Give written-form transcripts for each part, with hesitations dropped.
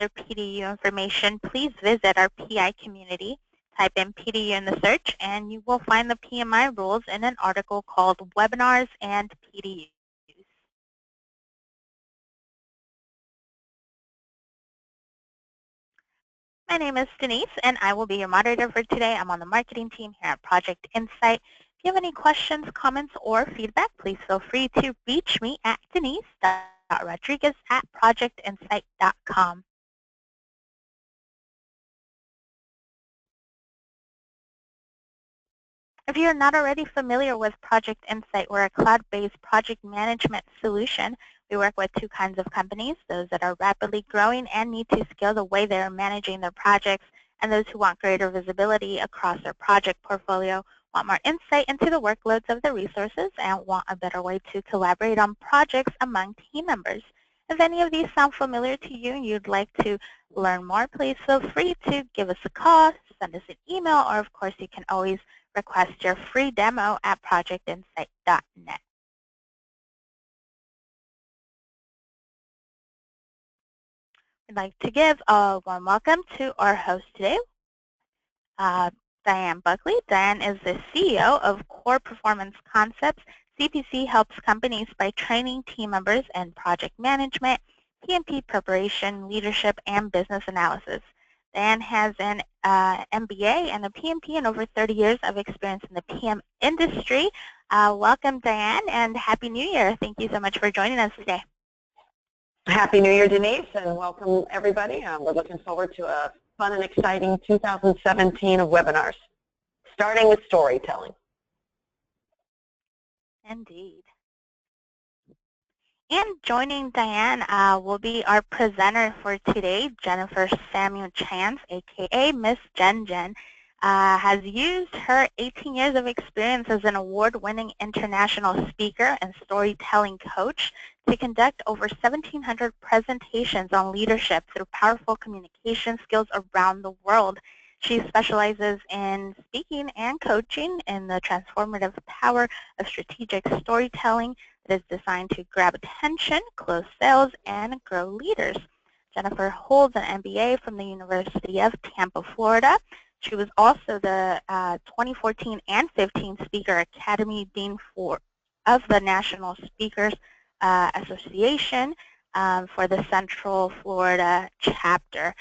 PDU information, please visit our PI community. Type in PDU in the search, and you will find the PMI rules in an article called Webinars and PDUs. My name is Denise, and I will be your moderator for today. I'm on the marketing team here at Project Insight. If you have any questions, comments, or feedback, please feel free to reach me at denise.rodriguez@projectinsight.com. If you're not already familiar with Project Insight, we're a cloud-based project management solution. We work with two kinds of companies, those that are rapidly growing and need to scale the way they're managing their projects, and those who want greater visibility across their project portfolio, want more insight into the workloads of the resources, and want a better way to collaborate on projects among team members. If any of these sound familiar to you and you'd like to learn more, please feel free to give us a call, send us an email, or of course you can always request your free demo at projectinsight.net. I'd like to give a warm welcome to our host today, Diane Buckley. Diane is the CEO of Core Performance Concepts. CPC helps companies by training team members in project management, PMP preparation, leadership, and business analysis. Diane has an MBA and a PMP and over 30 years of experience in the PM industry. Welcome, Diane, and Happy New Year. Thank you so much for joining us today. Happy New Year, Denise, and welcome everybody. We're looking forward to a fun and exciting 2017 of webinars, starting with storytelling. Indeed. And joining Diane will be our presenter for today, Jennifer Samuel Chance, aka Miss Jen Jen. Has used her 18 years of experience as an award-winning international speaker and storytelling coach to conduct over 1,700 presentations on leadership through powerful communication skills around the world. She specializes in speaking and coaching in the transformative power of strategic storytelling that is designed to grab attention, close sales, and grow leaders. Jennifer holds an MBA from the University of Tampa, Florida. She was also the 2014 and 15 Speaker Academy Dean of the National Speakers Association for the Central Florida chapter.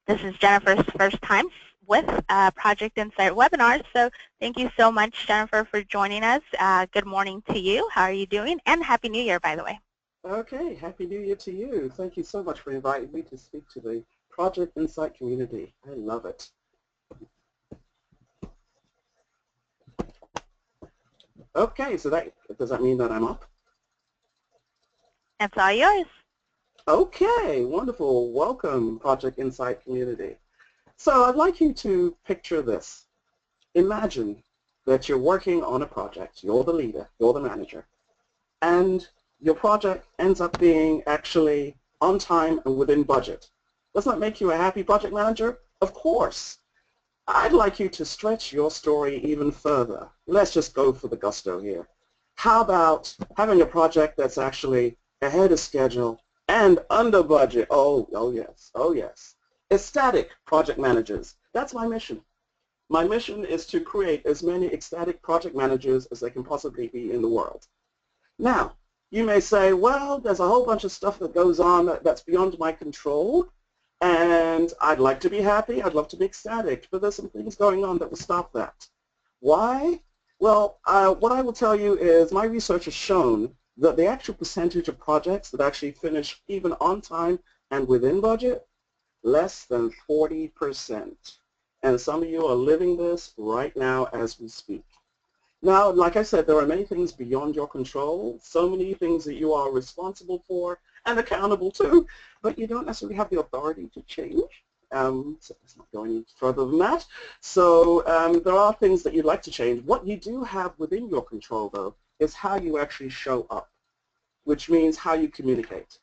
This is Jennifer's first time with Project Insight webinars, so thank you so much, Jennifer, for joining us. Good morning to you. How are you doing? And Happy New Year, by the way. Okay, Happy New Year to you. Thank you so much for inviting me to speak to the Project Insight community. I love it. Okay, so does that mean that I'm up? It's all yours. Okay, wonderful. Welcome, Project Insight community. So I'd like you to picture this. Imagine that you're working on a project. You're the leader, you're the manager, and your project ends up being actually on time and within budget. Does that make you a happy project manager? Of course. I'd like you to stretch your story even further. Let's just go for the gusto here. How about having a project that's actually ahead of schedule and under budget? Oh yes, oh yes. Ecstatic project managers. That's my mission. My mission is to create as many ecstatic project managers as there can possibly be in the world. Now, you may say, well, there's a whole bunch of stuff that goes on that's beyond my control. And I'd like to be happy, I'd love to be ecstatic, but there's some things going on that will stop that. Why? Well, what I will tell you is my research has shown that the actual percentage of projects that actually finish even on time and within budget, less than 40%. And some of you are living this right now as we speak. Now, like I said, there are many things beyond your control, so many things that you are responsible for and accountable to, but you don't necessarily have the authority to change. So let's not go any further than that. So there are things that you'd like to change. What you do have within your control, though, is how you actually show up, which means how you communicate.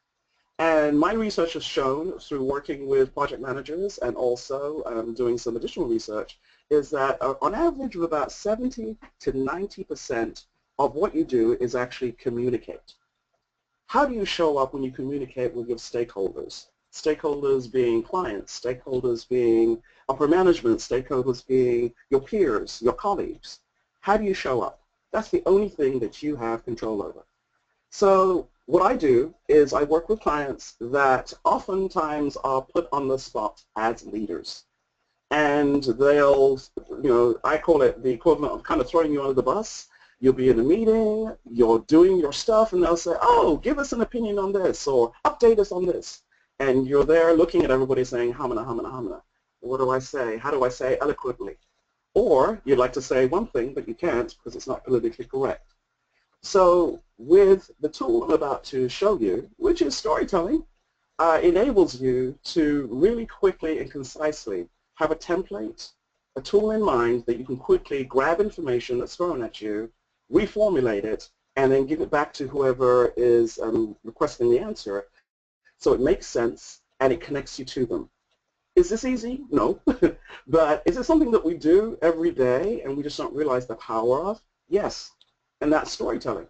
And my research has shown, through working with project managers and also doing some additional research, is that on average of about 70 to 90% of what you do is actually communicate. How do you show up when you communicate with your stakeholders? stakeholders being clients, stakeholders being upper management, stakeholders being your peers, your colleagues. How do you show up? That's the only thing that you have control over. So what I do is I work with clients that oftentimes are put on the spot as leaders. And they'll, I call it the equivalent of kind of throwing you under the bus. You'll be in a meeting, you're doing your stuff, and they'll say, oh, give us an opinion on this, or update us on this. And you're there looking at everybody saying, hamana, hamana, hamana. What do I say? How do I say eloquently? Or you'd like to say one thing, but you can't because it's not politically correct. So with the tool I'm about to show you, which is storytelling, enables you to really quickly and concisely have a template, a tool in mind that you can quickly grab information that's thrown at you, reformulate it, and then give it back to whoever is requesting the answer so it makes sense and it connects you to them. Is this easy? No. But is it something that we do every day and we just don't realize the power of? Yes. And that's storytelling.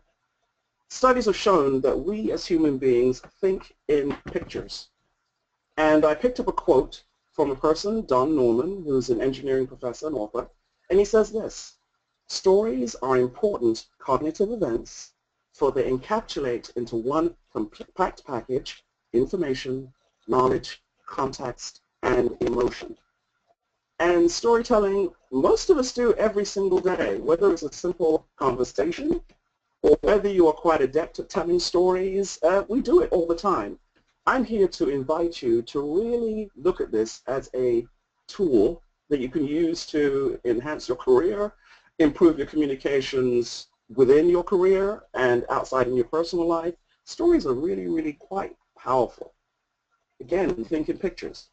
Studies have shown that we as human beings think in pictures. And I picked up a quote from a person, Don Norman, who's an engineering professor and author, and he says this: stories are important cognitive events, for they encapsulate into one compact package information, knowledge, context, and emotion. And storytelling, most of us do every single day, whether it's a simple conversation or whether you are quite adept at telling stories, we do it all the time. I'm here to invite you to really look at this as a tool that you can use to enhance your career, improve your communications within your career and outside in your personal life. Stories are really, really quite powerful. Again, think in pictures.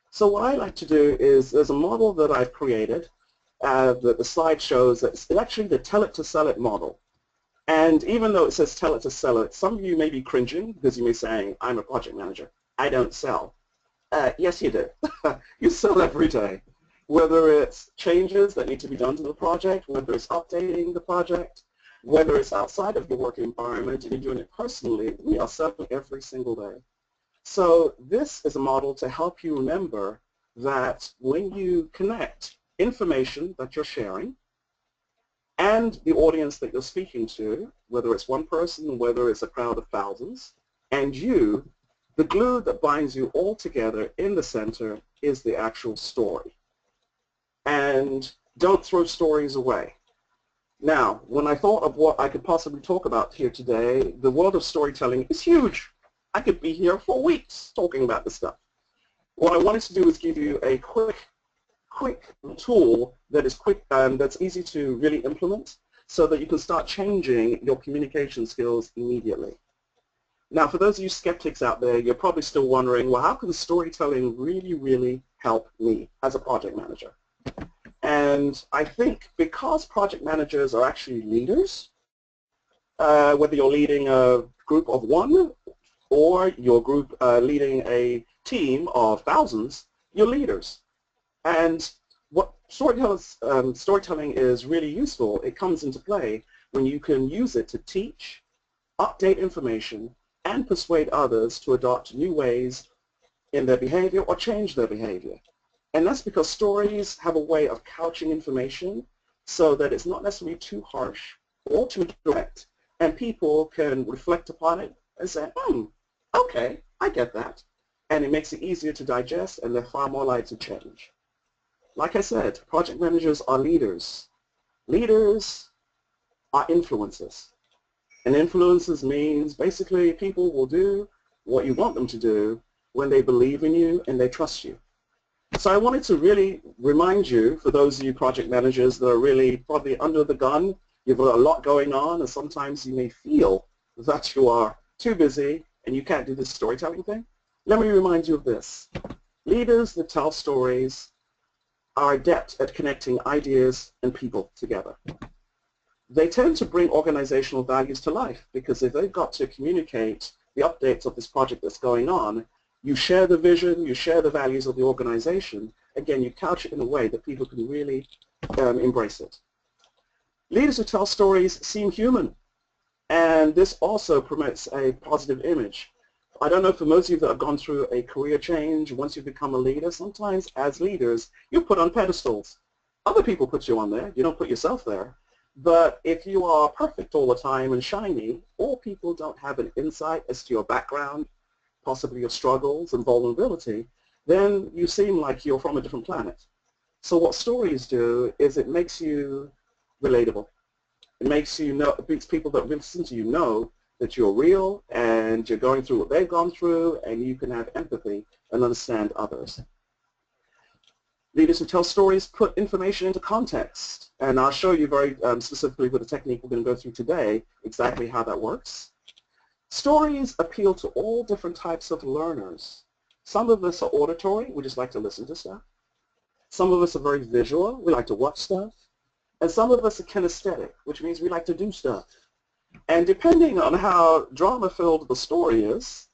So what I like to do is there's a model that I've created that the slide shows. It's actually the tell it to sell it model. And even though it says tell it to sell it, some of you may be cringing because you may be saying, I'm a project manager. I don't sell. Yes, you do. You sell every day. Whether it's changes that need to be done to the project, whether it's updating the project, whether it's outside of your work environment and you're doing it personally, we are selling every single day. So this is a model to help you remember that when you connect information that you're sharing and the audience that you're speaking to, whether it's one person, whether it's a crowd of thousands, and you, the glue that binds you all together in the center is the actual story. And don't throw stories away. Now, when I thought of what I could possibly talk about here today, the world of storytelling is huge. I could be here for weeks talking about this stuff. What I wanted to do is give you a quick tool that is quick and that's easy to really implement so that you can start changing your communication skills immediately. Now, for those of you skeptics out there, you're probably still wondering, well, how can storytelling really, really help me as a project manager? And I think because project managers are actually leaders, whether you're leading a group of one or your group leading a team of thousands, you're leaders. And what storytelling is really useful, it comes into play when you can use it to teach, update information, and persuade others to adopt new ways in their behavior or change their behavior. And that's because stories have a way of couching information so that it's not necessarily too harsh or too direct, and people can reflect upon it and say, okay, I get that. And it makes it easier to digest, and they're far more likely to change. Like I said, project managers are leaders. Leaders are influencers. And influencers means basically people will do what you want them to do when they believe in you and they trust you. So I wanted to really remind you, for those of you project managers that are really probably under the gun, you've got a lot going on, and sometimes you may feel that you are too busy and you can't do this storytelling thing. Let me remind you of this. Leaders that tell stories are adept at connecting ideas and people together. They tend to bring organizational values to life because if they've got to communicate the updates of this project that's going on, you share the vision, you share the values of the organization. Again, you couch it in a way that people can really embrace it. Leaders who tell stories seem human, and this also promotes a positive image. I don't know, for most of you that have gone through a career change, once you become a leader, sometimes as leaders, you're put on pedestals. Other people put you on there. You don't put yourself there. But if you are perfect all the time and shiny, or people don't have an insight as to your background, possibly your struggles and vulnerability, then you seem like you're from a different planet. So what stories do is it makes you relatable. It makes you know, it makes people that listen to you know that you're real and you're going through what they've gone through, and you can have empathy and understand others. Leaders who tell stories put information into context, and I'll show you very specifically with the technique we're going to go through today exactly how that works. Stories appeal to all different types of learners. Some of us are auditory, we just like to listen to stuff. Some of us are very visual, we like to watch stuff. And some of us are kinesthetic, which means we like to do stuff. And depending on how drama-filled the story is,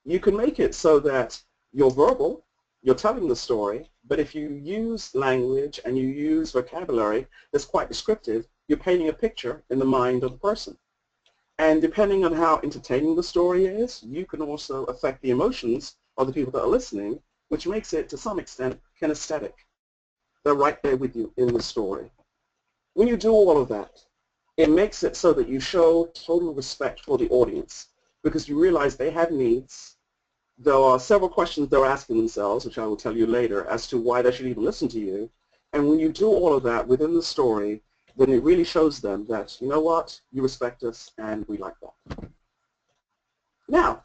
you can make it so that you're verbal, you're telling the story, but if you use language and you use vocabulary that's quite descriptive, you're painting a picture in the mind of the person. And depending on how entertaining the story is, you can also affect the emotions of the people that are listening, which makes it, to some extent, kinesthetic. They're right there with you in the story. When you do all of that, it makes it so that you show total respect for the audience because you realize they have needs. There are several questions they're asking themselves, which I will tell you later, as to why they should even listen to you. And when you do all of that within the story, then it really shows them that, you know what, you respect us and we like that. Now,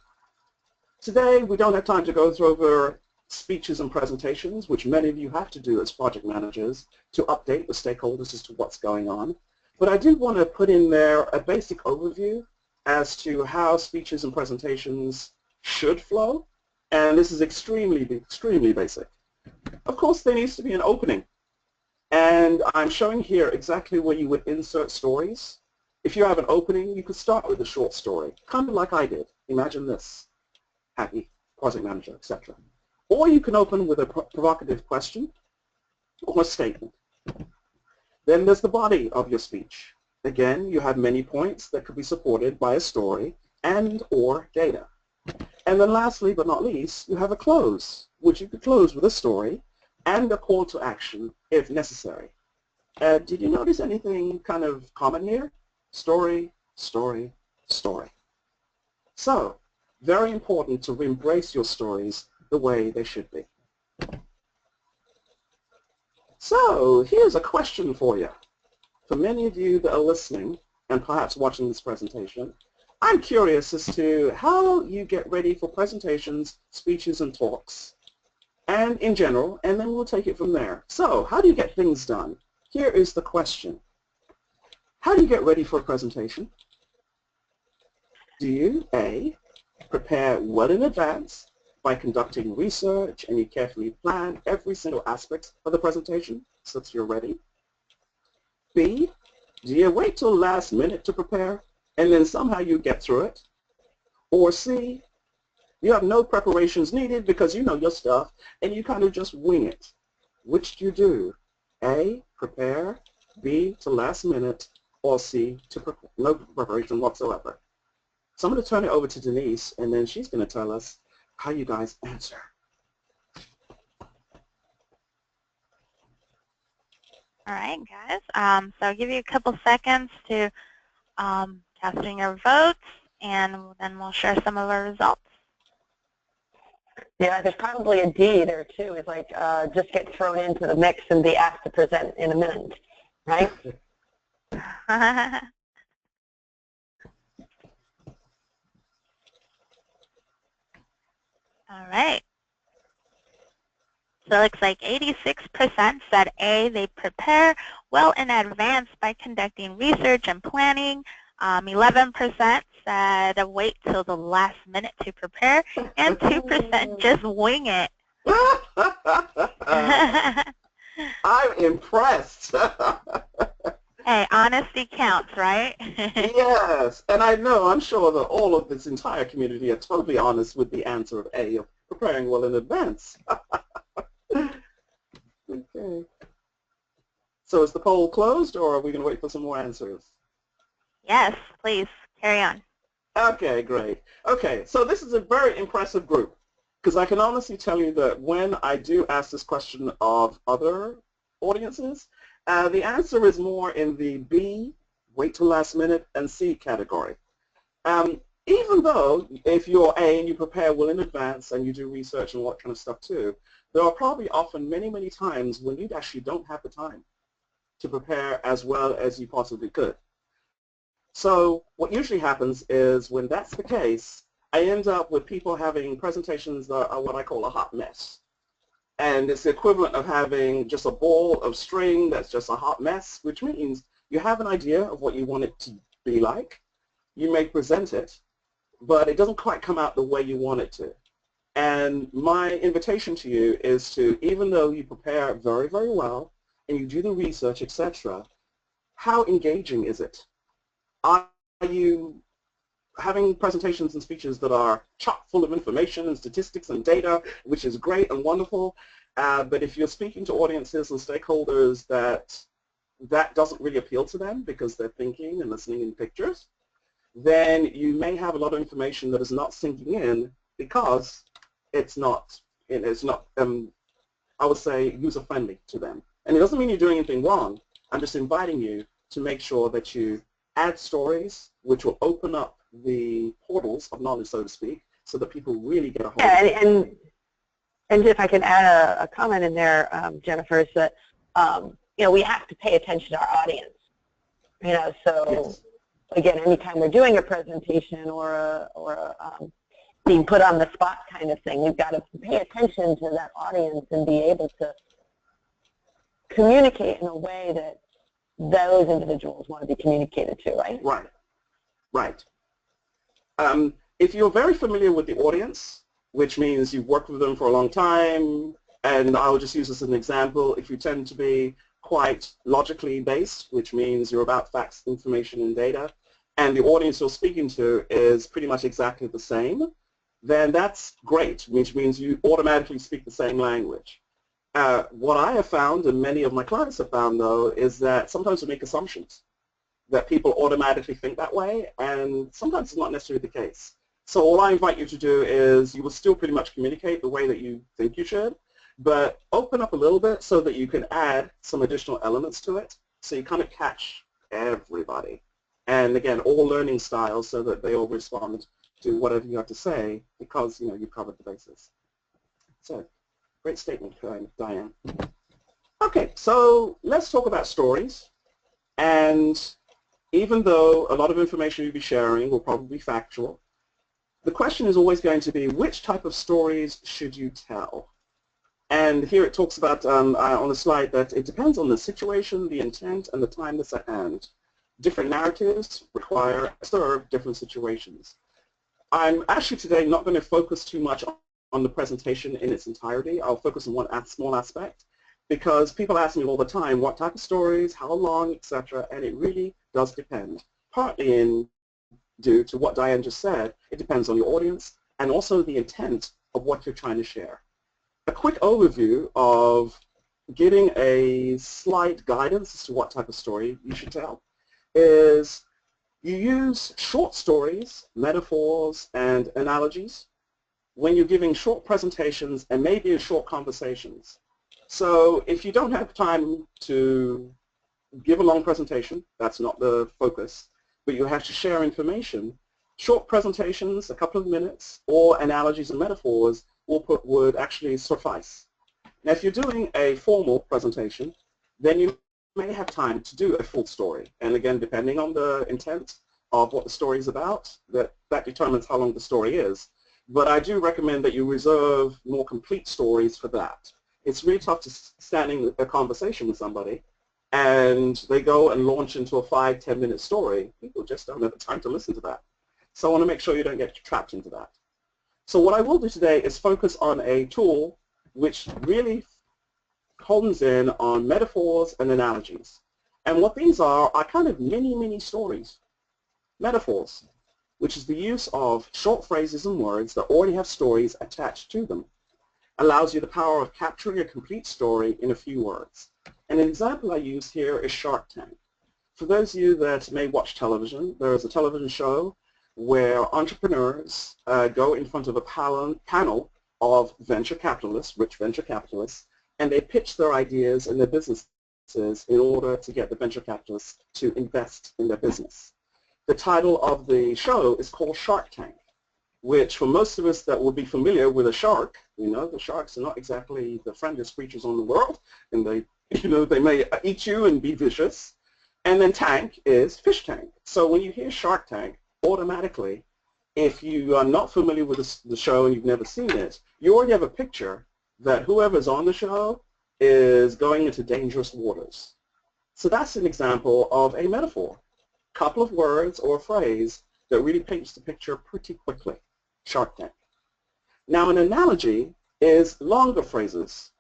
today we don't have time to go over speeches and presentations, which many of you have to do as project managers to update the stakeholders as to what's going on. But I did want to put in there a basic overview as to how speeches and presentations should flow, and this is extremely, extremely basic. Of course, there needs to be an opening, and I'm showing here exactly where you would insert stories. If you have an opening, you could start with a short story, kind of like I did. Imagine this: happy project manager, etc. Or you can open with a provocative question or a statement. Then there's the body of your speech. Again, you have many points that could be supported by a story and or data. And then lastly, but not least, you have a close, which you could close with a story and a call to action if necessary. Did you notice anything kind of common here? Story, story, story. So, very important to embrace your stories the way they should be. So, here's a question for you. For many of you that are listening and perhaps watching this presentation, I'm curious as to how you get ready for presentations, speeches, and talks, and in general, and then we'll take it from there. So, how do you get things done? Here is the question. How do you get ready for a presentation? Do you, A, prepare well in advance by conducting research and you carefully plan every single aspect of the presentation so that you're ready? B, do you wait till last minute to prepare and then somehow you get through it? Or C, you have no preparations needed because you know your stuff and you kind of just wing it? Which do you do? A, prepare, B, to last minute, or C, to no preparation whatsoever? So I'm going to turn it over to Denise, and then she's going to tell us how you guys answer. All right, guys. So I'll give you a couple seconds to cast in your votes, and then we'll share some of our results. Yeah, there's probably a D there too. It's like just get thrown into the mix and be asked to present in a minute, right? All right. So it looks like 86% said A, they prepare well in advance by conducting research and planning. 11% said wait till the last minute to prepare, and 2% just wing it. I'm impressed. Hey, honesty counts, right? Yes, and I'm sure that all of this entire community are totally honest with the answer of A, of preparing well in advance. Okay. So is the poll closed, or are we going to wait for some more answers? Yes, please, carry on. Okay, great. Okay, so this is a very impressive group because I can honestly tell you that when I do ask this question of other audiences, the answer is more in the B, wait till last minute, and C category. Even though if you're A and you prepare well in advance and you do research and all that kind of stuff too, there are probably often many, many times when you actually don't have the time to prepare as well as you possibly could. So what usually happens is when that's the case, I end up with people having presentations that are what I call a hot mess. And it's the equivalent of having just a ball of string that's just a hot mess, which means you have an idea of what you want it to be like. You may present it, but it doesn't quite come out the way you want it to. And my invitation to you is to, even though you prepare very, very well and you do the research, etc., how engaging is it? Are you having presentations and speeches that are chock full of information and statistics and data, which is great and wonderful, but if you're speaking to audiences and stakeholders that doesn't really appeal to them because they're thinking and listening in pictures, then you may have a lot of information that is not sinking in because it's not, I would say, user-friendly to them. And it doesn't mean you're doing anything wrong. I'm just inviting you to make sure that you add stories which will open up the portals of knowledge, so to speak, so that people really get a hold of it. And if I can add a comment in there, Jennifer, is that we have to pay attention to our audience. So Yes. Again, anytime we're doing a presentation or a being put on the spot kind of thing, we've got to pay attention to that audience and be able to communicate in a way that those individuals want to be communicated to, right? Right. If you're very familiar with the audience, which means you've worked with them for a long time, and I'll just use this as an example, if you tend to be quite logically based, which means you're about facts, information, and data, and the audience you're speaking to is pretty much exactly the same, then that's great, which means you automatically speak the same language. What I have found, and many of my clients have found, though, is that sometimes we make assumptions that people automatically think that way, and sometimes it's not necessarily the case. So all I invite you to do is you will still pretty much communicate the way that you think you should, but open up a little bit so that you can add some additional elements to it, so you kind of catch everybody. And again, all learning styles so that they all respond to whatever you have to say because you've covered the bases. So, great statement, Diane. Okay, so let's talk about stories. And even though a lot of information you'll be sharing will probably be factual, the question is always going to be, which type of stories should you tell? And here it talks about on the slide that it depends on the situation, the intent, and the time that's at hand. Different narratives serve different situations. I'm actually today not going to focus too much on the presentation in its entirety. I'll focus on one small aspect because people ask me all the time what type of stories, how long, etc., and it really does depend. Partly due to what Diane just said, it depends on your audience and also the intent of what you're trying to share. A quick overview of getting a slight guidance as to what type of story you should tell is you use short stories, metaphors, and analogies when you're giving short presentations and maybe short conversations. So if you don't have time to give a long presentation, that's not the focus, but you have to share information, short presentations, a couple of minutes, or analogies and metaphors would actually suffice. Now if you're doing a formal presentation, then you may have time to do a full story. And again, depending on the intent of what the story is about, that determines how long the story is. But I do recommend that you reserve more complete stories for that. It's really tough to stand in a conversation with somebody and they go and launch into a 5-10 minute story. People just don't have the time to listen to that. So I want to make sure you don't get trapped into that. So what I will do today is focus on a tool which really hones in on metaphors and analogies. And what these are kind of mini stories. Metaphors, which is the use of short phrases and words that already have stories attached to them, allows you the power of capturing a complete story in a few words. And an example I use here is Shark Tank. For those of you that may watch television, there is a television show where entrepreneurs go in front of a panel of venture capitalists, rich venture capitalists, and they pitch their ideas and their businesses in order to get the venture capitalists to invest in their business. The title of the show is called Shark Tank, which for most of us that will be familiar with a shark, the sharks are not exactly the friendliest creatures on the world, and they may eat you and be vicious. And then tank is fish tank. So when you hear Shark Tank, automatically, if you are not familiar with the show and you've never seen it, you already have a picture that whoever's on the show is going into dangerous waters. So that's an example of a metaphor, a couple of words or a phrase that really paints the picture pretty quickly. Shark Tank. Now an analogy is longer phrases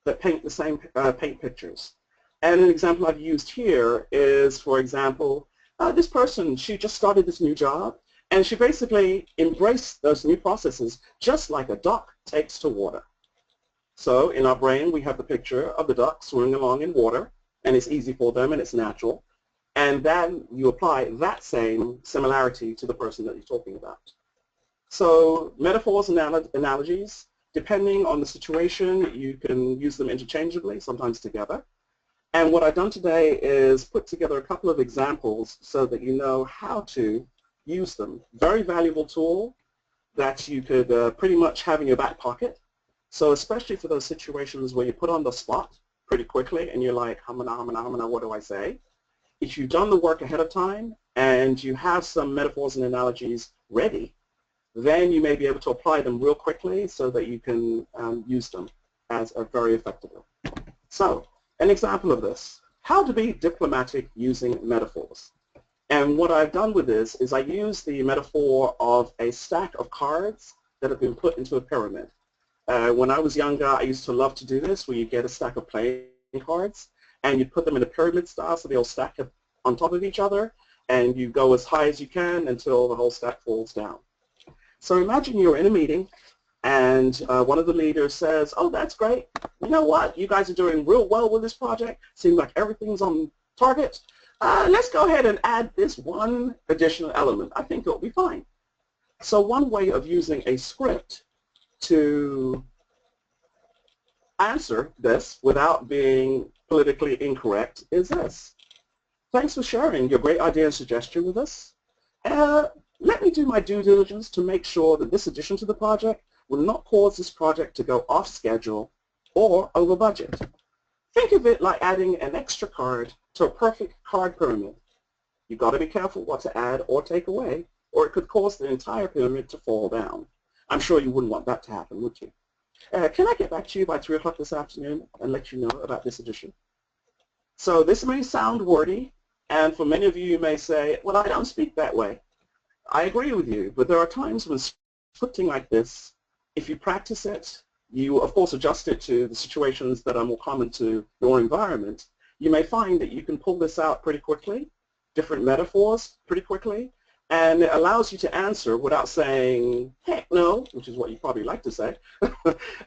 that paint the same paint pictures. And an example I've used here is, for example, this person, she just started this new job, and she basically embraced those new processes just like a duck takes to water. So in our brain, we have the picture of the duck swimming along in water, and it's easy for them and it's natural. And then you apply that same similarity to the person that you're talking about. So metaphors and analogies, depending on the situation, you can use them interchangeably, sometimes together. And what I've done today is put together a couple of examples so that you know how to use them. Very valuable tool that you could pretty much have in your back pocket. So especially for those situations where you put on the spot pretty quickly and you're like, humana, what do I say? If you've done the work ahead of time and you have some metaphors and analogies ready, then you may be able to apply them real quickly so that you can use them as a very effectively. So an example of this, how to be diplomatic using metaphors. And what I've done with this is I use the metaphor of a stack of cards that have been put into a pyramid. When I was younger, I used to love to do this, where you get a stack of playing cards and you put them in a pyramid style so they all stack up on top of each other, and you go as high as you can until the whole stack falls down. So imagine you're in a meeting and one of the leaders says, oh, that's great. You know what? You guys are doing real well with this project. Seems like everything's on target. Let's go ahead and add this one additional element. I think it'll be fine. So one way of using a script to answer this without being politically incorrect is this. Thanks for sharing your great idea and suggestion with us. Let me do my due diligence to make sure that this addition to the project will not cause this project to go off schedule or over budget. Think of it like adding an extra card to a perfect card pyramid. You've got to be careful what to add or take away, or it could cause the entire pyramid to fall down. I'm sure you wouldn't want that to happen, would you? Can I get back to you by 3 o'clock this afternoon and let you know about this addition? So this may sound wordy, and for many of you, you may say, well, I don't speak that way. I agree with you, but there are times when scripting like this, if you practice it, you of course adjust it to the situations that are more common to your environment, you may find that you can pull this out pretty quickly, different metaphors pretty quickly, and it allows you to answer without saying, heck no, which is what you probably like to say,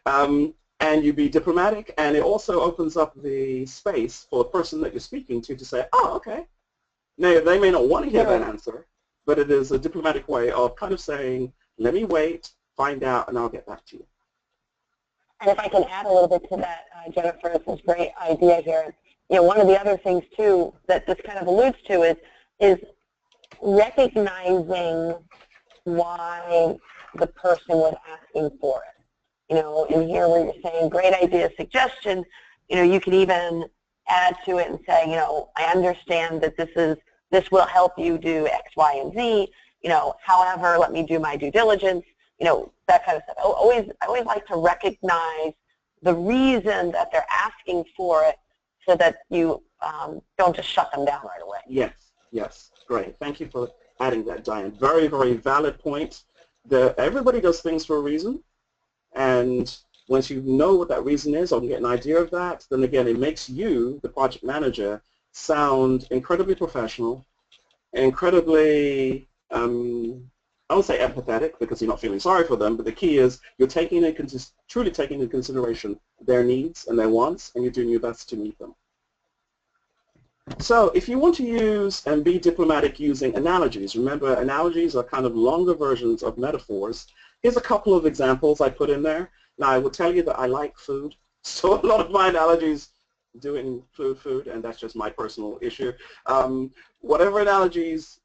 and you be diplomatic, and it also opens up the space for the person that you're speaking to say, oh, okay. Now, they may not want to hear that answer, but it is a diplomatic way of kind of saying, let me wait, find out, and I'll get back to you. And if I can add a little bit to that, Jennifer, it's a great idea here. You know, one of the other things, too, that this kind of alludes to is recognizing why the person was asking for it. You know, in here where you're saying, great idea, suggestion, you know, you can even add to it and say, you know, I understand that this will help you do X, Y, and Z, you know, however, let me do my due diligence, you know, that kind of stuff. I always like to recognize the reason that they're asking for it so that you don't just shut them down right away. Yes, yes, great. Thank you for adding that, Diane. Very, very valid point. Everybody does things for a reason, and once you know what that reason is or get an idea of that, then again, it makes you, the project manager, sound incredibly professional, incredibly, I won't say empathetic because you're not feeling sorry for them, but the key is you're truly taking into consideration their needs and their wants, and you're doing your best to meet them. So if you want to use and be diplomatic using analogies, remember analogies are kind of longer versions of metaphors. Here's a couple of examples I put in there. Now I will tell you that I like food, so a lot of my analogies do include food, and that's just my personal issue. Whatever analogies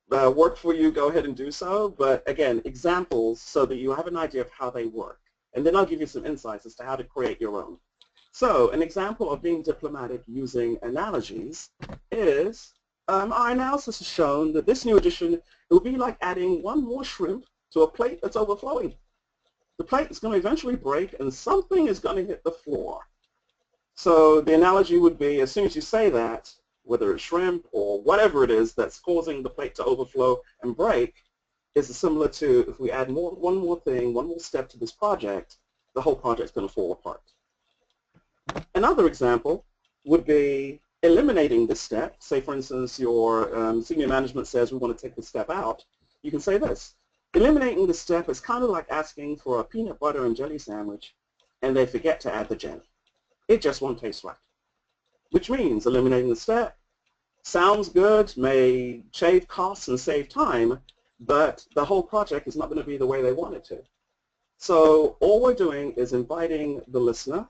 work for you, go ahead and do so. But again, examples so that you have an idea of how they work. And then I'll give you some insights as to how to create your own. So an example of being diplomatic using analogies is our analysis has shown that this new addition, it will be like adding one more shrimp to a plate that's overflowing. The plate is going to eventually break and something is going to hit the floor. So the analogy would be, as soon as you say that, whether it's shrimp or whatever it is that's causing the plate to overflow and break, is similar to if we add one more thing, one more step to this project, the whole project's going to fall apart. Another example would be eliminating this step. Say, for instance, your senior management says we want to take this step out. You can say this. Eliminating the step is kind of like asking for a peanut butter and jelly sandwich and they forget to add the jelly. It just won't taste right. Which means eliminating the step sounds good, may shave costs and save time, but the whole project is not going to be the way they want it to. So all we're doing is inviting the listener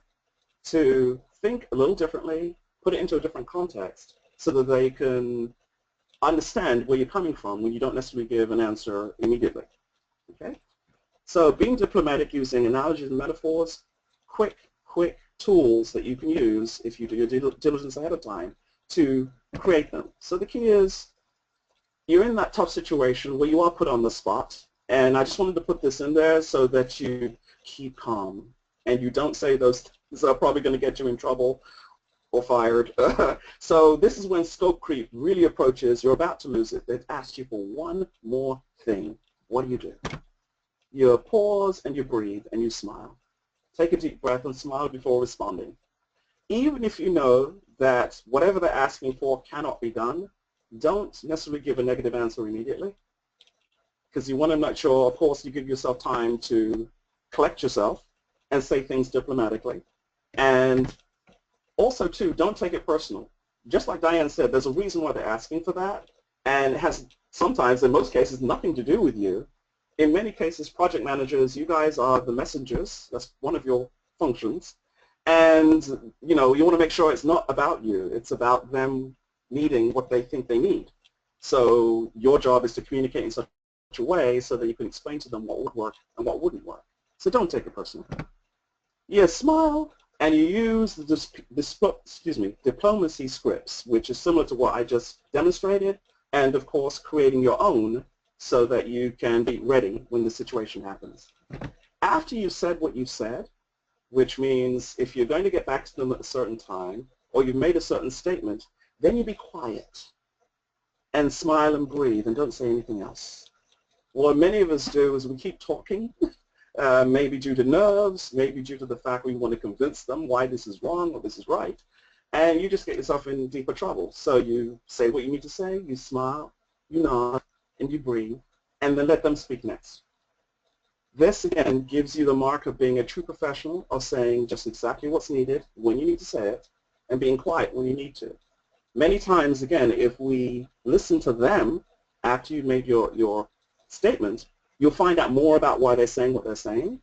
to think a little differently, put it into a different context so that they can understand where you're coming from when you don't necessarily give an answer immediately. Okay? So being diplomatic using analogies and metaphors, quick tools that you can use if you do your diligence ahead of time to create them. So the key is you're in that tough situation where you are put on the spot, and I just wanted to put this in there so that you keep calm and you don't say those things that are probably going to get you in trouble or fired. So this is when scope creep really approaches. You're about to lose it. They've asked you for one more thing. What do? You pause and you breathe and you smile. Take a deep breath and smile before responding. Even if you know that whatever they're asking for cannot be done, don't necessarily give a negative answer immediately because you want to make sure, of course, you give yourself time to collect yourself and say things diplomatically. And also, too, don't take it personal. Just like Diane said, there's a reason why they're asking for that, and it has sometimes, in most cases, nothing to do with you. In many cases, project managers, you guys are the messengers. That's one of your functions. And, you know, you want to make sure it's not about you. It's about them needing what they think they need. So your job is to communicate in such a way so that you can explain to them what would work and what wouldn't work. So don't take it personal. You smile and you use the diplomacy scripts, which is similar to what I just demonstrated, and of course creating your own so that you can be ready when the situation happens. After you've said what you've said, which means if you're going to get back to them at a certain time or you've made a certain statement, then you be quiet and smile and breathe and don't say anything else. What many of us do is we keep talking, maybe due to nerves, maybe due to the fact we want to convince them why this is wrong or this is right, and you just get yourself in deeper trouble. So you say what you need to say, you smile, you nod, and you breathe, and then let them speak next. This, again, gives you the mark of being a true professional, of saying just exactly what's needed when you need to say it, and being quiet when you need to. Many times, again, if we listen to them after you've made your statement, you'll find out more about why they're saying what they're saying,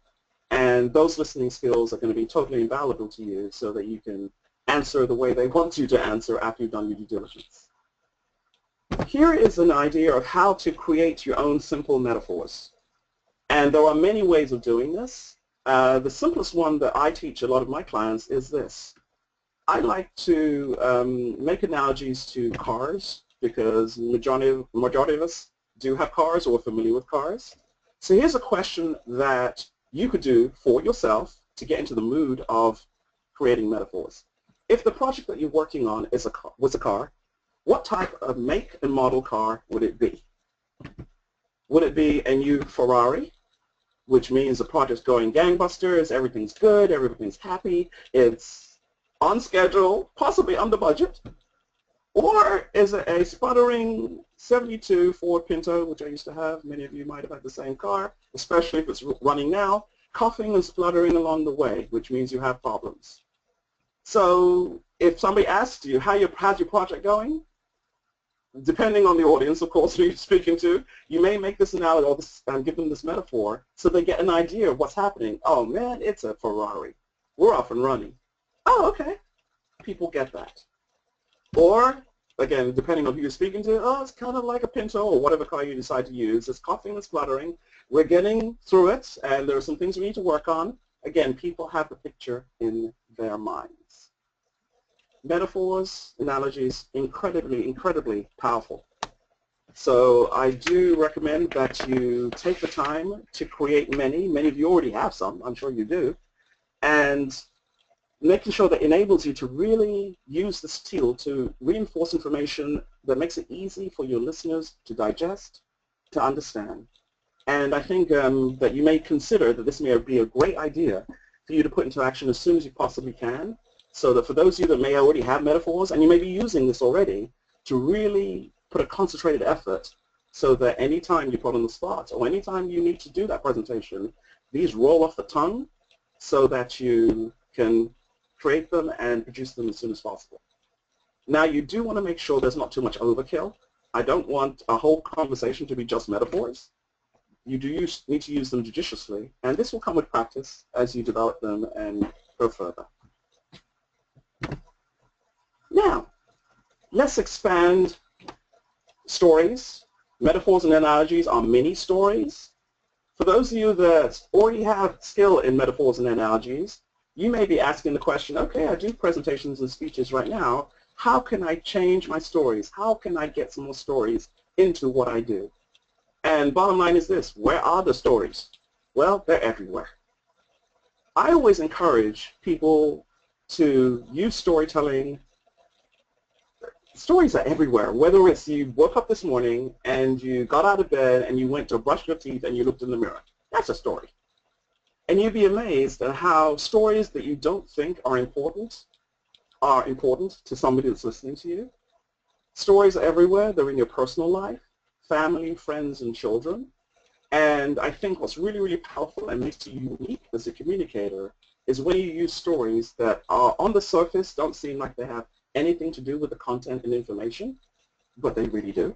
and those listening skills are going to be totally invaluable to you so that you can answer the way they want you to answer after you've done your due diligence. Here is an idea of how to create your own simple metaphors. And there are many ways of doing this. The simplest one that I teach a lot of my clients is this. I like to make analogies to cars because the majority of us do have cars or are familiar with cars. So here's a question that you could do for yourself to get into the mood of creating metaphors. If the project that you're working on was a car, what type of make and model car would it be? Would it be a new Ferrari, which means the project's going gangbusters, everything's good, everything's happy, it's on schedule, possibly under budget? Or is it a sputtering 72 Ford Pinto, which I used to have, many of you might have had the same car, especially if it's running now, coughing and spluttering along the way, which means you have problems. So if somebody asks you, how's your project going? Depending on the audience, of course, who you're speaking to, you may make this analogy or this, give them this metaphor so they get an idea of what's happening. Oh, man, it's a Ferrari. We're off and running. Oh, okay. People get that. Or, again, depending on who you're speaking to, oh, it's kind of like a Pinto or whatever car you decide to use. It's coughing and spluttering. We're getting through it, and there are some things we need to work on. Again, people have the picture in their minds. Metaphors, analogies, incredibly, incredibly powerful. So I do recommend that you take the time to create many. Many of you already have some, I'm sure you do. And making sure that enables you to really use this tool to reinforce information that makes it easy for your listeners to digest, to understand. And I think that you may consider that this may be a great idea for you to put into action as soon as you possibly can, so that for those of you that may already have metaphors, and you may be using this already, to really put a concentrated effort so that any time you put on the spot or any time you need to do that presentation, these roll off the tongue so that you can create them and produce them as soon as possible. Now, you do want to make sure there's not too much overkill. I don't want a whole conversation to be just metaphors. You do need to use them judiciously, and this will come with practice as you develop them and go further. Now, let's expand stories. Metaphors and analogies are mini stories. For those of you that already have skill in metaphors and analogies, you may be asking the question, okay, I do presentations and speeches right now. How can I change my stories? How can I get some more stories into what I do? And bottom line is this, where are the stories? Well, they're everywhere. I always encourage people to use storytelling. Stories are everywhere, whether it's you woke up this morning and you got out of bed and you went to brush your teeth and you looked in the mirror. That's a story. And you'd be amazed at how stories that you don't think are important to somebody that's listening to you. Stories are everywhere. They're in your personal life, family, friends, and children. And I think what's really, really powerful and makes you unique as a communicator is when you use stories that are on the surface, don't seem like they have anything to do with the content and information, but they really do.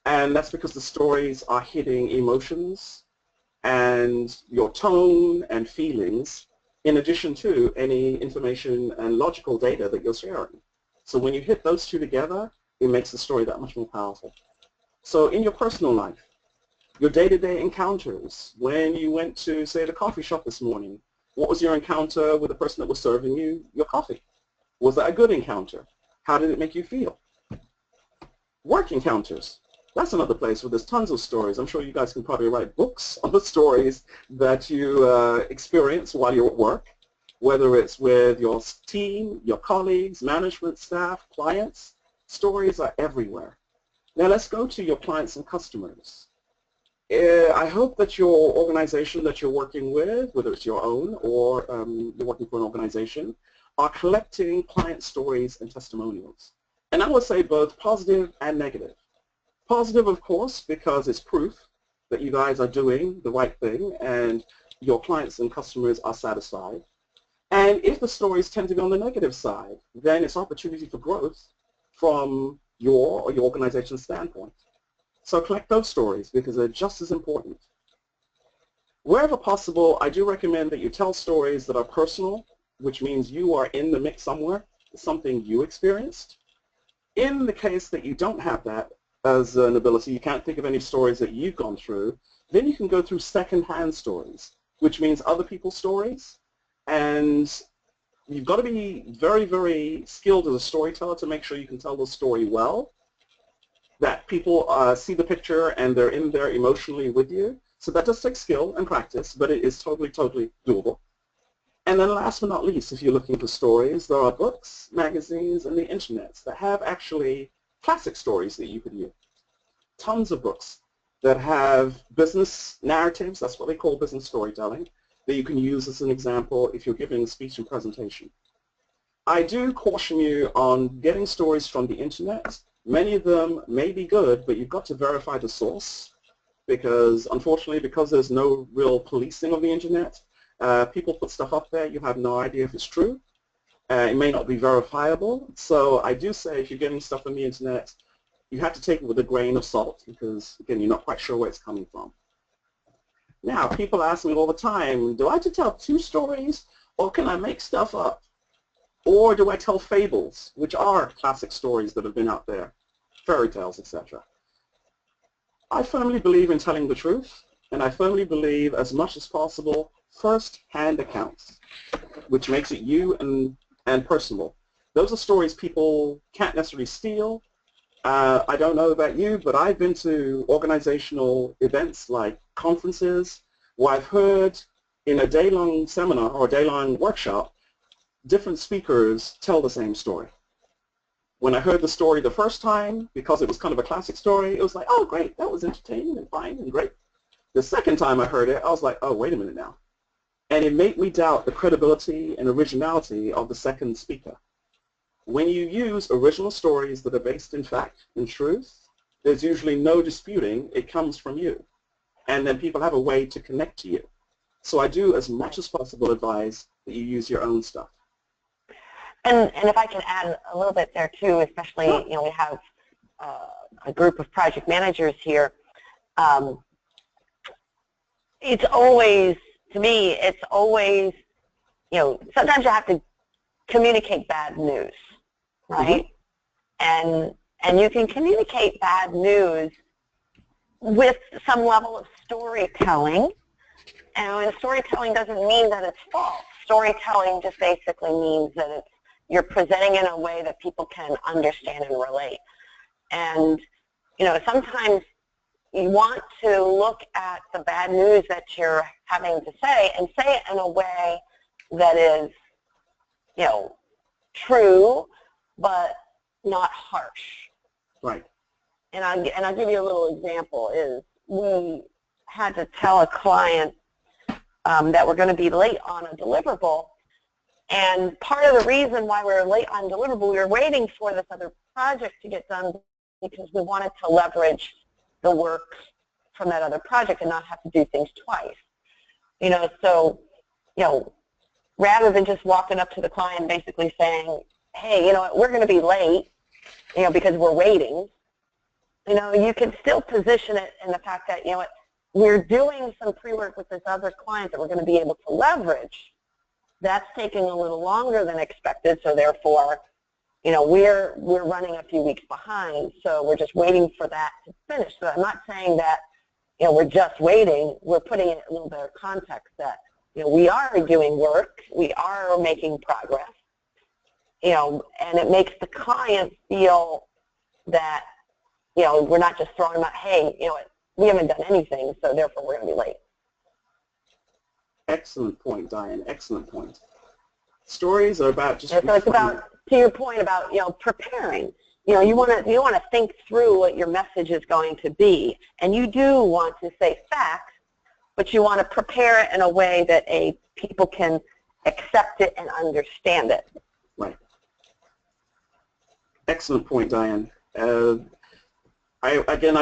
And that's because the stories are hitting emotions and your tone and feelings in addition to any information and logical data that you're sharing. So when you hit those two together, it makes the story that much more powerful. So in your personal life, your day-to-day encounters, when you went to, say, the coffee shop this morning, what was your encounter with the person that was serving you your coffee? Was that a good encounter? How did it make you feel? Work encounters. That's another place where there's tons of stories. I'm sure you guys can probably write books on the stories that you experience while you're at work, whether it's with your team, your colleagues, management staff, clients. Stories are everywhere. Now let's go to your clients and customers. I hope that your organization that you're working with, whether it's your own or you're working for an organization, are collecting client stories and testimonials. And I would say both positive and negative. Positive, of course, because it's proof that you guys are doing the right thing and your clients and customers are satisfied. And if the stories tend to be on the negative side, then it's opportunity for growth from your or your organization's standpoint. So collect those stories because they're just as important. Wherever possible, I do recommend that you tell stories that are personal, which means you are in the mix somewhere, something you experienced. In the case that you don't have that as an ability, you can't think of any stories that you've gone through, then you can go through second-hand stories, which means other people's stories. And you've got to be very, very skilled as a storyteller to make sure you can tell the story well, that people see the picture and they're in there emotionally with you. So that does take skill and practice, but it is totally, totally doable. And then last but not least, if you're looking for stories, there are books, magazines, and the internet that have actually classic stories that you could use. Tons of books that have business narratives, that's what they call business storytelling, that you can use as an example if you're giving a speech and presentation. I do caution you on getting stories from the internet. Many of them may be good, but you've got to verify the source because, unfortunately, because there's no real policing of the internet, people put stuff up there, you have no idea if it's true. It may not be verifiable. So I do say if you're getting stuff on the internet, you have to take it with a grain of salt because, again, you're not quite sure where it's coming from. Now, people ask me all the time, do I have to tell 2 stories or can I make stuff up? Or do I tell fables, which are classic stories that have been out there, fairy tales, etc.? I firmly believe in telling the truth, and I firmly believe as much as possible first-hand accounts, which makes it you and personal. Those are stories people can't necessarily steal. I don't know about you, but I've been to organizational events like conferences where I've heard in a day-long seminar or a day-long workshop, different speakers tell the same story. When I heard the story the first time, because it was kind of a classic story, it was like, oh, great, that was entertaining and fine and great. The second time I heard it, I was like, oh, wait a minute now. And it made me doubt the credibility and originality of the second speaker. When you use original stories that are based in fact and truth, there's usually no disputing it comes from you. And then people have a way to connect to you. So I do, as much as possible, advise that you use your own stuff. And if I can add a little bit there too, especially, you know, we have a group of project managers here. It's always, to me, it's always, you know, sometimes you have to communicate bad news, right? Mm-hmm. And you can communicate bad news with some level of storytelling. And storytelling doesn't mean that it's false. Storytelling just basically means that you're presenting in a way that people can understand and relate. And, you know, sometimes you want to look at the bad news that you're having to say and say it in a way that is, you know, true, but not harsh. Right. And I'll give you a little example. Is we had to tell a client that we're going to be late on a deliverable, and part of the reason why we were late on deliverable, we were waiting for this other project to get done because we wanted to leverage the work from that other project and not have to do things twice. You know, so, you know, rather than just walking up to the client basically saying, hey, you know what, we're going to be late, you know, because we're waiting, you know, you can still position it in the fact that, you know what, we're doing some pre-work with this other client that we're going to be able to leverage. That's taking a little longer than expected, so therefore, you know, we're running a few weeks behind, so we're just waiting for that to finish. So I'm not saying that, you know, we're just waiting. We're putting it in a little bit of context that, you know, we are doing work, we are making progress, you know, and it makes the client feel that, you know, we're not just throwing them out, hey, you know, we haven't done anything, so therefore we're going to be late. Excellent point, Diane. Excellent point. Stories are about just. And so it's about, to your point about, you know, preparing. You know, you want to think through what your message is going to be, and you do want to say facts, but you want to prepare it in a way that people can accept it and understand it. Right. Excellent point, Diane. I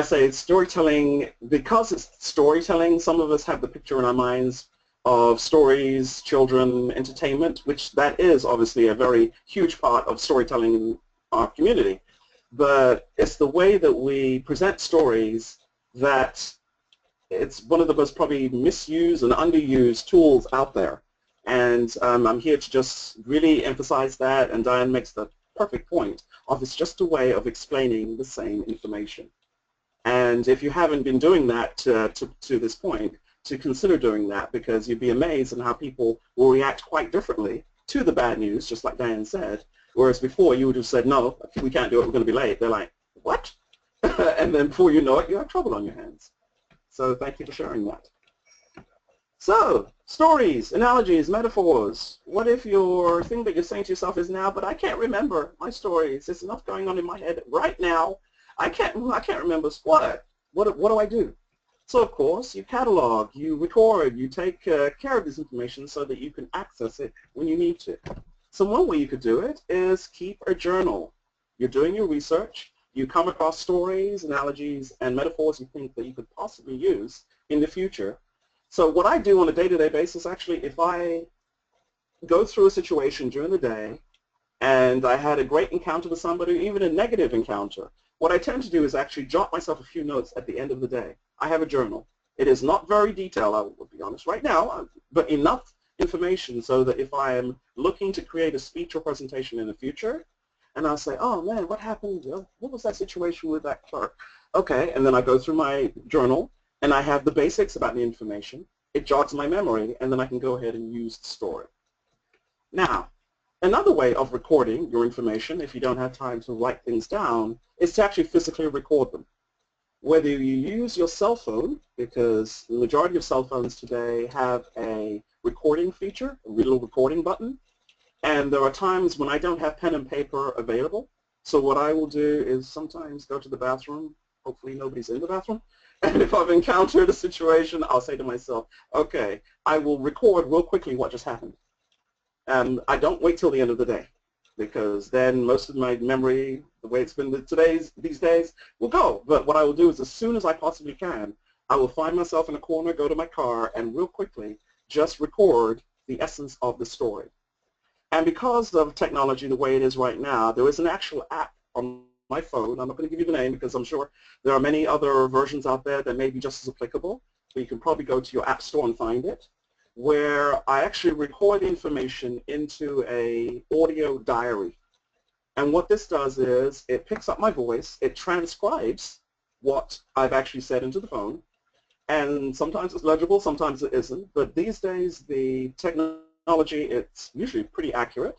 say storytelling, because it's storytelling, some of us have the picture in our minds of stories, children, entertainment, which that is obviously a very huge part of storytelling in our community. But it's the way that we present stories that it's one of the most probably misused and underused tools out there. And I'm here to just really emphasize that, and Diane makes the perfect point of it's just a way of explaining the same information. And if you haven't been doing that to this point, to consider doing that, because you'd be amazed at how people will react quite differently to the bad news, just like Diane said, whereas before you would have said, no, we can't do it, we're going to be late. They're like, what? And then before you know it, you have trouble on your hands. So thank you for sharing that. So, stories, analogies, metaphors. What if your thing that you're saying to yourself is now, but I can't remember my stories. There's enough going on in my head right now. I can't remember what do I do? So of course, you catalog, you record, you take care of this information so that you can access it when you need to. So one way you could do it is keep a journal. You're doing your research, you come across stories, analogies, and metaphors you think that you could possibly use in the future. So what I do on a day-to-day basis, actually, if I go through a situation during the day and I had a great encounter with somebody, even a negative encounter, what I tend to do is actually jot myself a few notes at the end of the day. I have a journal. It is not very detailed, I will be honest right now, but enough information so that if I am looking to create a speech or presentation in the future, and I'll say, oh man, what happened? What was that situation with that clerk? Okay, and then I go through my journal, and I have the basics about the information. It jogs my memory, and then I can go ahead and use the story. Now, another way of recording your information, if you don't have time to write things down, is to actually physically record them. Whether you use your cell phone, because the majority of cell phones today have a recording feature, a little recording button, and there are times when I don't have pen and paper available. So what I will do is sometimes go to the bathroom. Hopefully nobody's in the bathroom. And if I've encountered a situation, I'll say to myself, okay, I will record real quickly what just happened. And I don't wait till the end of the day, because then most of my memory, the way it's been these days, will go. But what I will do is as soon as I possibly can, I will find myself in a corner, go to my car, and real quickly just record the essence of the story. And because of technology the way it is right now, there is an actual app on my phone. I'm not going to give you the name because I'm sure there are many other versions out there that may be just as applicable. But you can probably go to your app store and find it, where I actually record the information into an audio diary. And what this does is it picks up my voice, it transcribes what I've actually said into the phone, and sometimes it's legible, sometimes it isn't. But these days, the technology, it's usually pretty accurate.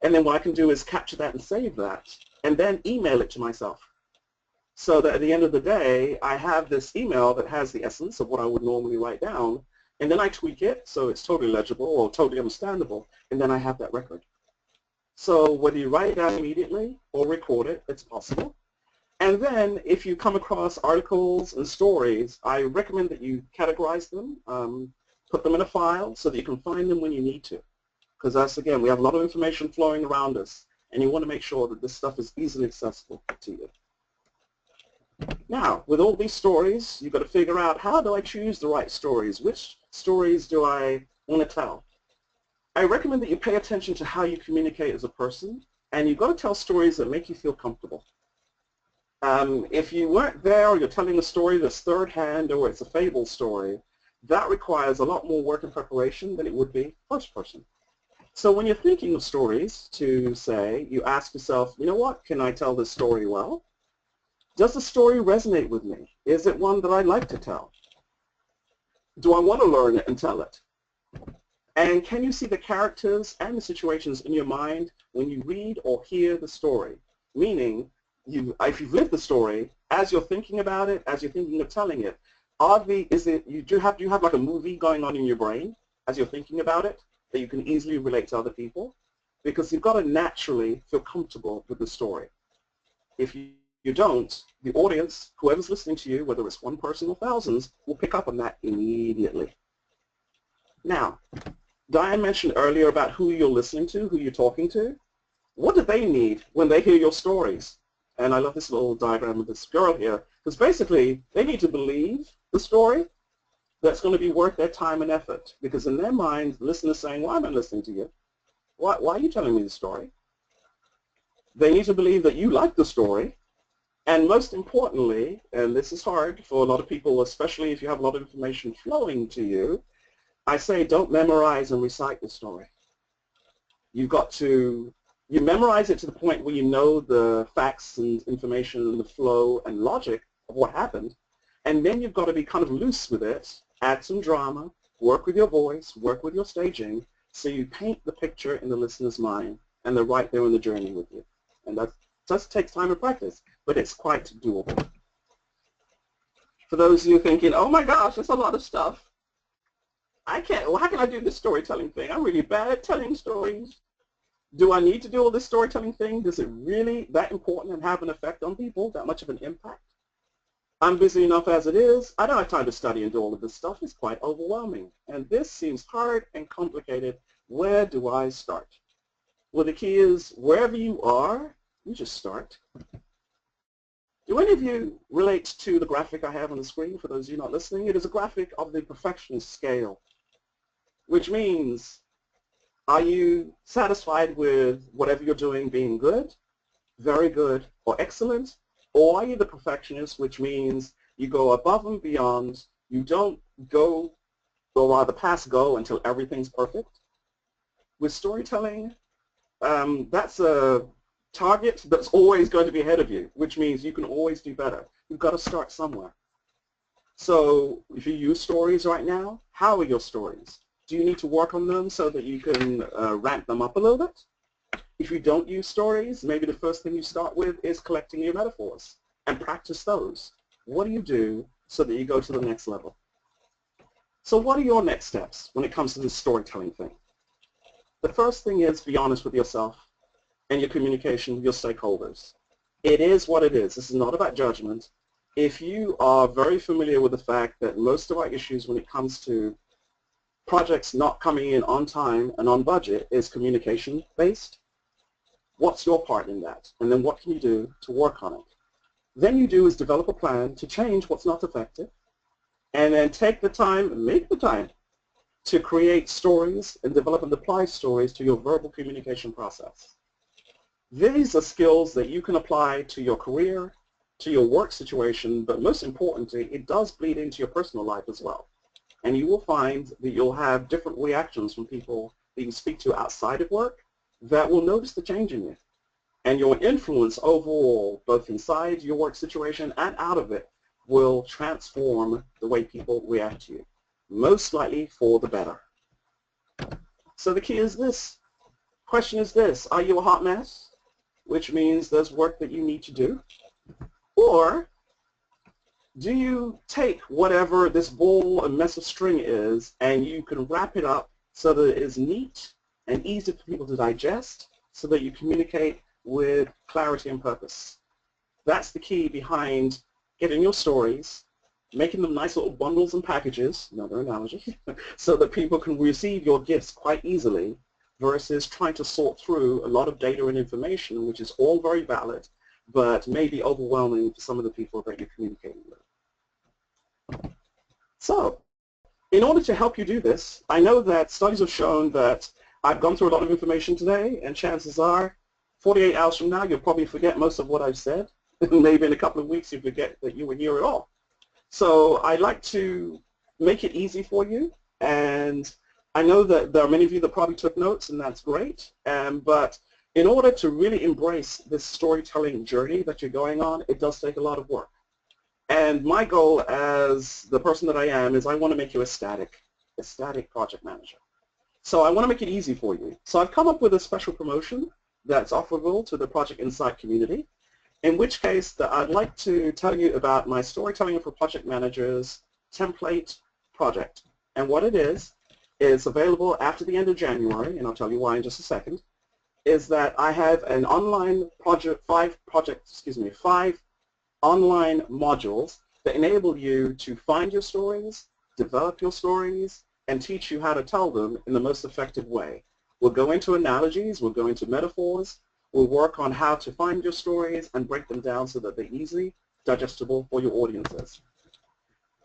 And then what I can do is capture that and save that, and then email it to myself. So that at the end of the day, I have this email that has the essence of what I would normally write down, and then I tweak it so it's totally legible or totally understandable, and then I have that record. So whether you write it down immediately or record it, it's possible. And then if you come across articles and stories, I recommend that you categorize them, put them in a file so that you can find them when you need to. Because that's, again, we have a lot of information flowing around us, and you want to make sure that this stuff is easily accessible to you. Now, with all these stories, you've got to figure out, how do I choose the right stories? Which stories do I want to tell? I recommend that you pay attention to how you communicate as a person, and you've got to tell stories that make you feel comfortable. If you weren't there, or you're telling a story that's third-hand, or it's a fable story, that requires a lot more work and preparation than it would be first person. So when you're thinking of stories to say, you ask yourself, you know what, can I tell this story well? Does the story resonate with me? Is it one that I like to tell? Do I want to learn it and tell it? And can you see the characters and the situations in your mind when you read or hear the story? Meaning, if you've lived the story, as you're thinking about it, as you're thinking of telling it, do you have like a movie going on in your brain as you're thinking about it that you can easily relate to other people? Because you've got to naturally feel comfortable with the story. If you don't, the audience, whoever's listening to you, whether it's one person or thousands, will pick up on that immediately. Now, Diane mentioned earlier about who you're listening to, who you're talking to. What do they need when they hear your stories? And I love this little diagram of this girl here, because basically they need to believe the story that's going to be worth their time and effort. Because in their mind, the listener's saying, why am I listening to you? Why are you telling me the story? They need to believe that you like the story. And most importantly, and this is hard for a lot of people, especially if you have a lot of information flowing to you, I say don't memorize and recite the story. You memorize it to the point where you know the facts and information and the flow and logic of what happened, and then you've got to be kind of loose with it, add some drama, work with your voice, work with your staging, so you paint the picture in the listener's mind, and they're right there on the journey with you. And that just takes time and practice, but it's quite doable. For those of you thinking, oh my gosh, that's a lot of stuff. How can I do this storytelling thing? I'm really bad at telling stories. Do I need to do all this storytelling thing? Is it really that important and have an effect on people, that much of an impact? I'm busy enough as it is. I don't have time to study and do all of this stuff. It's quite overwhelming. And this seems hard and complicated. Where do I start? Well, the key is wherever you are, you just start. Do any of you relate to the graphic I have on the screen? For those of you not listening, it is a graphic of the perfectionist scale, which means Are you satisfied with whatever you're doing being good, very good, or excellent? Or are you the perfectionist, which means you go above and beyond, you don't go, or rather past go until everything's perfect? With storytelling, that's a target that's always going to be ahead of you, which means you can always do better. You've got to start somewhere. So if you use stories right now, how are your stories? Do you need to work on them so that you can ramp them up a little bit? If you don't use stories, maybe the first thing you start with is collecting your metaphors and practice those. What do you do so that you go to the next level? So what are your next steps when it comes to this storytelling thing? The first thing is be honest with yourself and your communication with your stakeholders. It is what it is. This is not about judgment. If you are very familiar with the fact that most of our issues when it comes to projects not coming in on time and on budget is communication based, what's your part in that? And then what can you do to work on it? Then you do is develop a plan to change what's not effective, and then take the time, make the time to create stories and develop and apply stories to your verbal communication process. These are skills that you can apply to your career, to your work situation, but most importantly, it does bleed into your personal life as well. And you will find that you'll have different reactions from people that you speak to outside of work that will notice the change in you. And your influence overall, both inside your work situation and out of it, will transform the way people react to you, most likely for the better. So the key is this. Question is this: are you a hot mess? Which means there's work that you need to do. Or do you take whatever this ball and mess of string is and you can wrap it up so that it is neat and easy for people to digest so that you communicate with clarity and purpose? That's the key behind getting your stories, making them nice little bundles and packages, another analogy, so that people can receive your gifts quite easily versus trying to sort through a lot of data and information, which is all very valid, but may be overwhelming for some of the people that you're communicating with. So, in order to help you do this, I know that studies have shown that I've gone through a lot of information today, and chances are 48 hours from now, you'll probably forget most of what I've said. Maybe in a couple of weeks, you forget that you were here at all. So I'd like to make it easy for you, and I know that there are many of you that probably took notes, and that's great, but in order to really embrace this storytelling journey that you're going on, it does take a lot of work. And my goal as the person that I am is I want to make you a static project manager. So I want to make it easy for you. So I've come up with a special promotion that's offerable to the Project Insight community, in which case I'd like to tell you about my Storytelling for Project Managers template project. And what it is available after the end of January, and I'll tell you why in just a second, is that I have an online project, five online modules that enable you to find your stories, develop your stories, and teach you how to tell them in the most effective way. We'll go into analogies, we'll go into metaphors, we'll work on how to find your stories and break them down so that they're easily digestible for your audiences.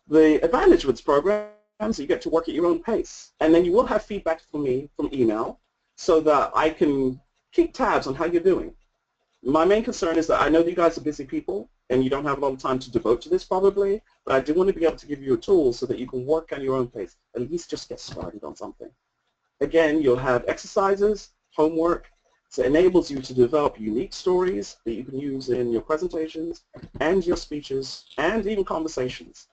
The advantage with this program is you get to work at your own pace, and then you will have feedback from me from email so that I can keep tabs on how you're doing. My main concern is that I know that you guys are busy people and you don't have a lot of time to devote to this probably, but I do want to be able to give you a tool so that you can work on your own pace, at least just get started on something. Again, you'll have exercises, homework, so it enables you to develop unique stories that you can use in your presentations and your speeches and even conversations.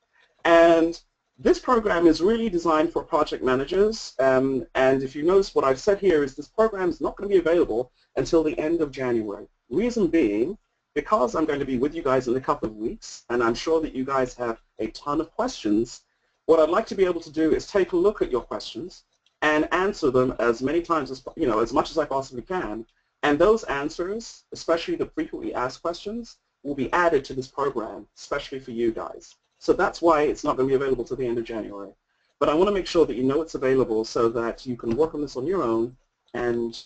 And this program is really designed for project managers, and if you notice what I've said here is this program is not going to be available until the end of January. Reason being, because I'm going to be with you guys in a couple of weeks, and I'm sure that you guys have a ton of questions, what I'd like to be able to do is take a look at your questions and answer them as many times as, as much as I possibly can. And those answers, especially the frequently asked questions, will be added to this program, especially for you guys. So that's why it's not going to be available till the end of January. But I want to make sure that you know it's available so that you can work on this on your own and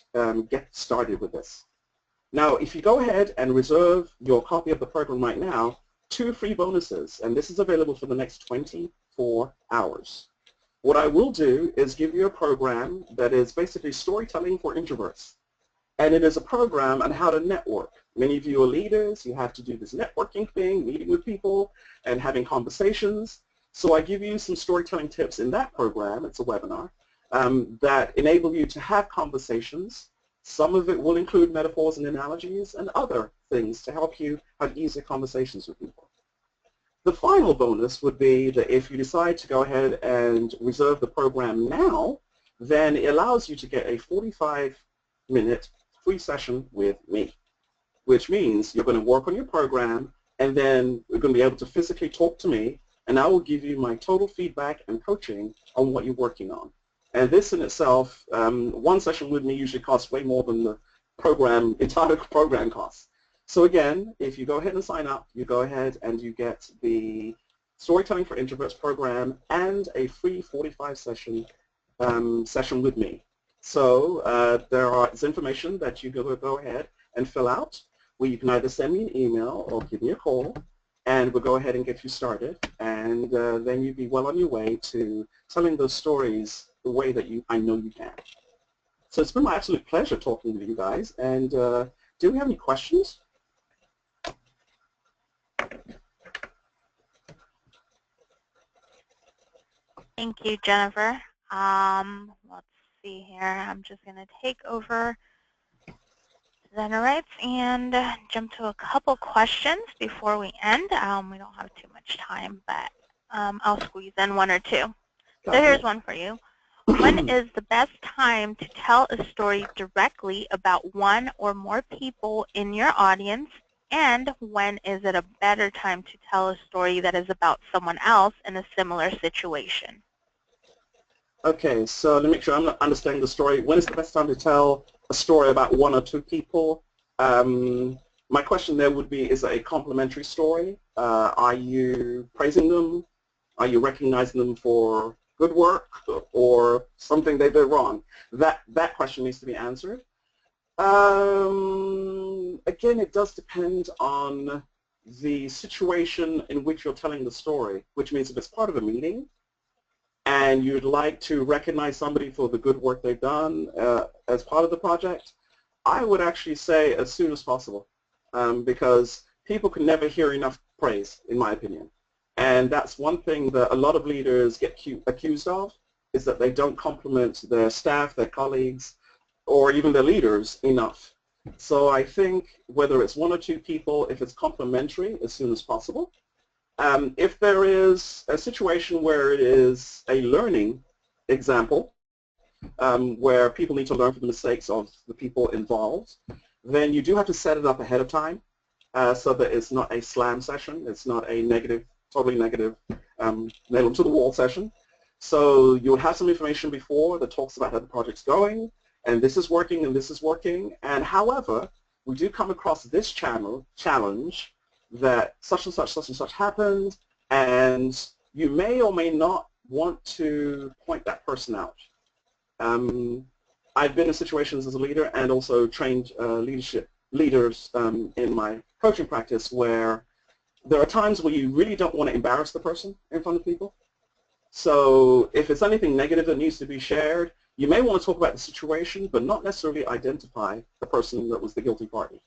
get started with this. Now, if you go ahead and reserve your copy of the program right now, 2 free bonuses, and this is available for the next 24 hours. What I will do is give you a program that is basically storytelling for introverts. And it is a program on how to network. Many of you are leaders. You have to do this networking thing, meeting with people and having conversations. So I give you some storytelling tips in that program. It's a webinar that enable you to have conversations. Some of it will include metaphors and analogies and other things to help you have easier conversations with people. The final bonus would be that if you decide to go ahead and reserve the program now, then it allows you to get a 45-minute free session with me, which means you're going to work on your program, and then we're going to be able to physically talk to me, and I will give you my total feedback and coaching on what you're working on. And this in itself, one session with me usually costs way more than the entire program costs. So again, if you go ahead and sign up, you go ahead and you get the Storytelling for Introverts program and a free 45-session session with me. So there's information that you go ahead and fill out, where you can either send me an email or give me a call, and we'll go ahead and get you started, and then you'll be well on your way to telling those stories the way that I know you can. So it's been my absolute pleasure talking with you guys, and do we have any questions? Thank you, Jennifer. Let's see here. I'm just going to take over presenter rights and jump to a couple questions before we end. We don't have too much time, but I'll squeeze in one or two. So here's one for you. When is the best time to tell a story directly about one or more people in your audience, and when is it a better time to tell a story that is about someone else in a similar situation? Okay, so let me make sure I'm understanding the story. When is the best time to tell a story about one or two people? My question there would be, is it a complimentary story? Are you praising them? Are you recognizing them for good work or something they did wrong? That question needs to be answered. Again, it does depend on the situation in which you're telling the story, which means if it's part of a meeting and you'd like to recognize somebody for the good work they've done as part of the project, I would actually say as soon as possible, because people can never hear enough praise, in my opinion. And that's one thing that a lot of leaders get accused of, is that they don't compliment their staff, their colleagues, or even their leaders enough. So I think whether it's one or two people, if it's complimentary, as soon as possible. If there is a situation where it is a learning example, where people need to learn from the mistakes of the people involved, then you do have to set it up ahead of time so that it's not a slam session, it's not a negative, totally negative, nail to the wall session. So you'll have some information before that talks about how the project's going, and this is working and this is working, and however, we do come across this challenge that such and such happened, and you may or may not want to point that person out. I've been in situations as a leader and also trained leaders in my coaching practice where there are times where you really don't want to embarrass the person in front of people. So if it's anything negative that needs to be shared, you may want to talk about the situation, but not necessarily identify the person that was the guilty party.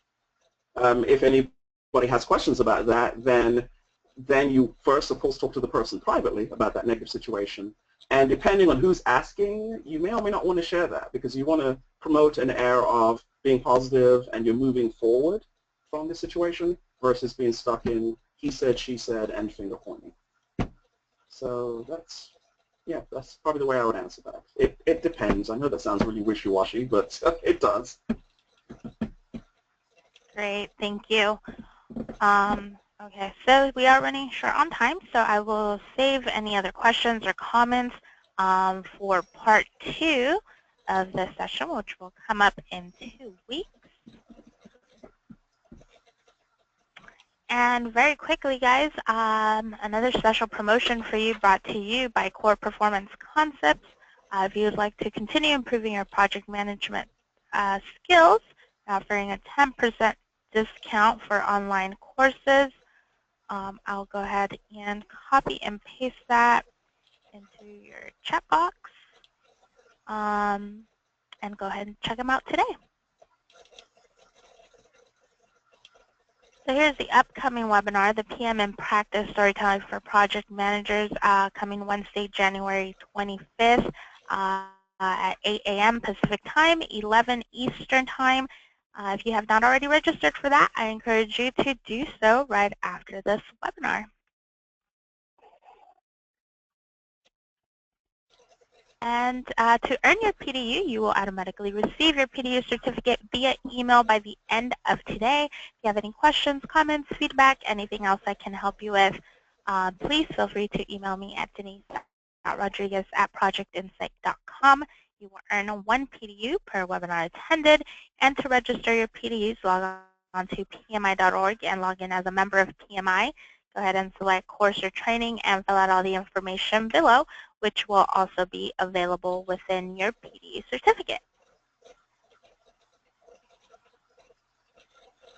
If anybody has questions about that, then you first, of course, talk to the person privately about that negative situation. And depending on who's asking, you may or may not want to share that because you want to promote an air of being positive and you're moving forward from the situation versus being stuck in he said, she said, and finger pointing. So that's probably the way I would answer that. It depends. I know that sounds really wishy-washy, but it does. Great, thank you. Okay, so we are running short on time, so I will save any other questions or comments for part 2 of this session, which will come up in 2 weeks. And very quickly, guys, another special promotion for you brought to you by Core Performance Concepts. If you would like to continue improving your project management skills, offering a 10% discount for online courses. I'll go ahead and copy and paste that into your chat box and go ahead and check them out today. So here's the upcoming webinar, the PM in Practice Storytelling for Project Managers, coming Wednesday, January 25th at 8 a.m. Pacific Time, 11 Eastern Time. If you have not already registered for that, I encourage you to do so right after this webinar. And to earn your PDU, you will automatically receive your PDU certificate via email by the end of today. If you have any questions, comments, feedback, anything else I can help you with, please feel free to email me at denise.rodriguez@projectinsight.com. You will earn 1 PDU per webinar attended. And to register your PDUs, log on to pmi.org and log in as a member of PMI. Go ahead and select course or training and fill out all the information below, which will also be available within your PDU certificate.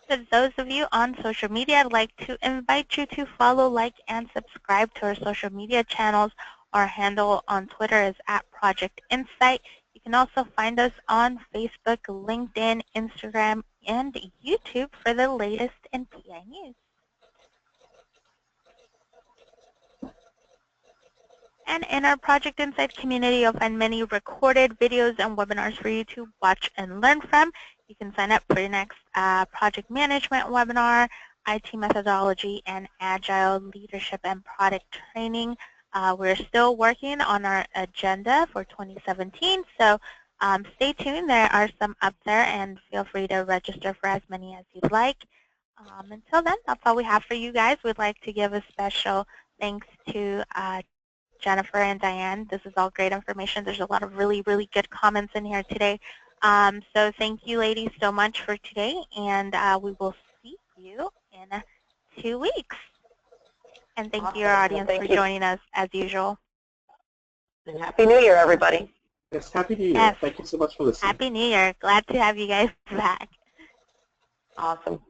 For those of you on social media, I'd like to invite you to follow, like, and subscribe to our social media channels. Our handle on Twitter is @ProjectInsight. You can also find us on Facebook, LinkedIn, Instagram, and YouTube for the latest in PI news. And in our Project Insight community, you'll find many recorded videos and webinars for you to watch and learn from. You can sign up for your next project management webinar, IT methodology, and agile leadership and product training. We're still working on our agenda for 2017, so stay tuned. There are some up there, and feel free to register for as many as you'd like. Until then, that's all we have for you guys. We'd like to give a special thanks to Jennifer and Diane. This is all great information. There's a lot of really, really good comments in here today. So thank you, ladies, so much for today, and we will see you in 2 weeks. And thank you, our audience, for joining us as usual. And Happy New Year, everybody. Yes, Happy New Year. Yes. Thank you so much for listening. Happy New Year. Glad to have you guys back. Awesome.